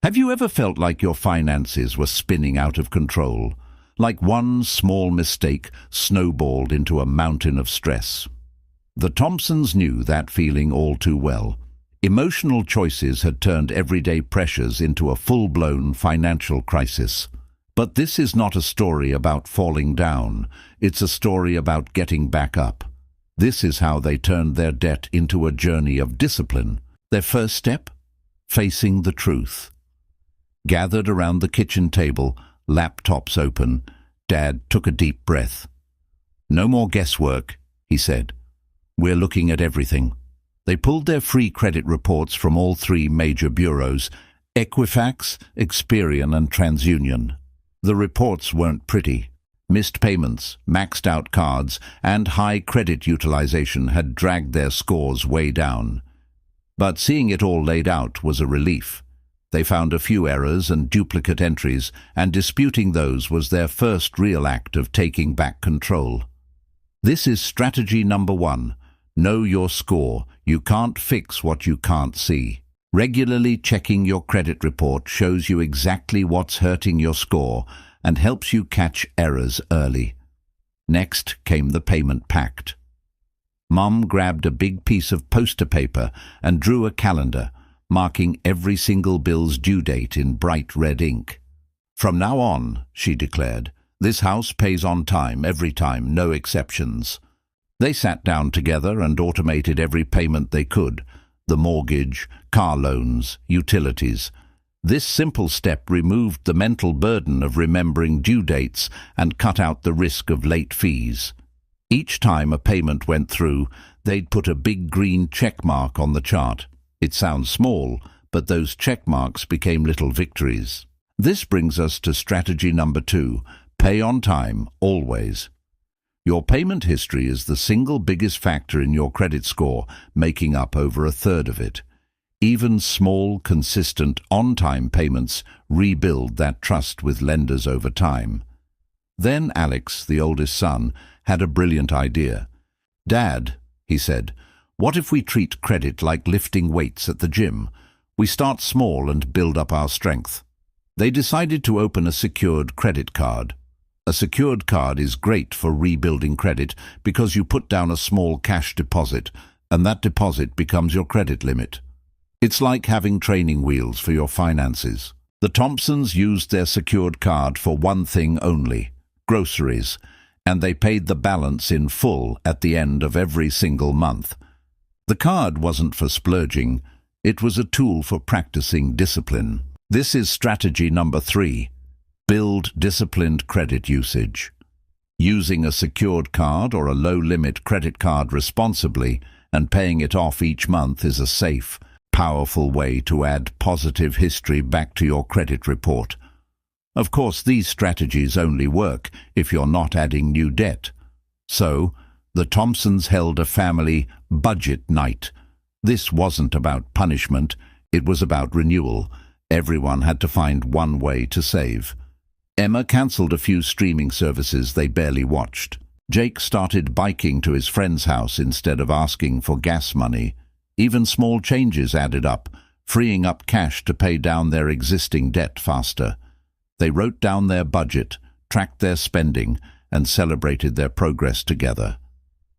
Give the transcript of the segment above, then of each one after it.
Have you ever felt like your finances were spinning out of control? Like one small mistake snowballed into a mountain of stress? The Thompsons knew that feeling all too well. Emotional choices had turned everyday pressures into a full-blown financial crisis. But this is not a story about falling down. It's a story about getting back up. This is how they turned their debt into a journey of discipline. Their first step? Facing the truth. Gathered around the kitchen table, laptops open, Dad took a deep breath. "No more guesswork," he said. "We're looking at everything." They pulled their free credit reports from all three major bureaus, Equifax, Experian and TransUnion. The reports weren't pretty. Missed payments, maxed out cards, and high credit utilization had dragged their scores way down. But seeing it all laid out was a relief. They found a few errors and duplicate entries, and disputing those was their first real act of taking back control. This is strategy number 1. Know your score. You can't fix what you can't see. Regularly checking your credit report shows you exactly what's hurting your score and helps you catch errors early. Next came the payment pact. Mum grabbed a big piece of poster paper and drew a calendar, marking every single bill's due date in bright red ink. "From now on," she declared, "this house pays on time, every time, no exceptions." They sat down together and automated every payment they could: the mortgage, car loans, utilities. This simple step removed the mental burden of remembering due dates and cut out the risk of late fees. Each time a payment went through, they'd put a big green check mark on the chart. It sounds small, but those check marks became little victories. This brings us to strategy number 2, pay on time, always. Your payment history is the single biggest factor in your credit score, making up over a third of it. Even small, consistent, on-time payments rebuild that trust with lenders over time. Then Alex, the oldest son, had a brilliant idea. "Dad," he said, "what if we treat credit like lifting weights at the gym? We start small and build up our strength." They decided to open a secured credit card. A secured card is great for rebuilding credit because you put down a small cash deposit, and that deposit becomes your credit limit. It's like having training wheels for your finances. The Thompsons used their secured card for one thing only: groceries, and they paid the balance in full at the end of every single month. The card wasn't for splurging, it was a tool for practicing discipline. This is strategy number 3. Build disciplined credit usage. Using a secured card or a low-limit credit card responsibly and paying it off each month is a safe, powerful way to add positive history back to your credit report. Of course, these strategies only work if you're not adding new debt. So, the Thompsons held a family budget night. This wasn't about punishment, it was about renewal. Everyone had to find one way to save. Emma cancelled a few streaming services they barely watched. Jake started biking to his friend's house instead of asking for gas money. Even small changes added up, freeing up cash to pay down their existing debt faster. They wrote down their budget, tracked their spending, and celebrated their progress together.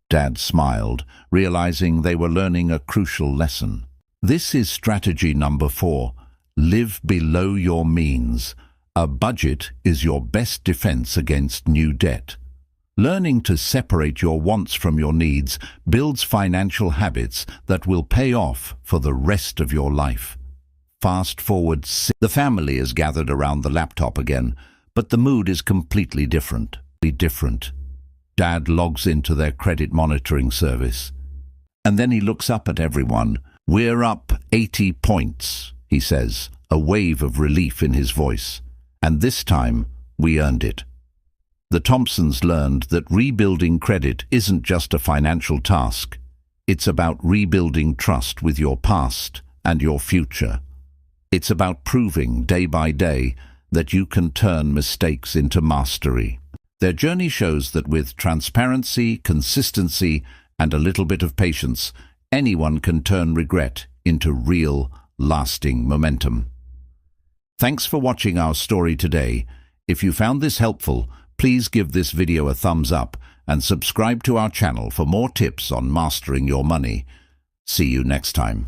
Dad smiled, realizing they were learning a crucial lesson. This is strategy number 4. Live below your means. A budget is your best defense against new debt. Learning to separate your wants from your needs builds financial habits that will pay off for the rest of your life. Fast forward. The family is gathered around the laptop again, but the mood is completely different. Dad logs into their credit monitoring service. And then he looks up at everyone. "We're up 80 points, he says, a wave of relief in his voice. "And this time, we earned it." The Thompsons learned that rebuilding credit isn't just a financial task. It's about rebuilding trust with your past and your future. It's about proving day by day that you can turn mistakes into mastery. Their journey shows that with transparency, consistency, and a little bit of patience, anyone can turn regret into real, lasting momentum. Thanks for watching our story today. If you found this helpful, please give this video a thumbs up and subscribe to our channel for more tips on mastering your money. See you next time.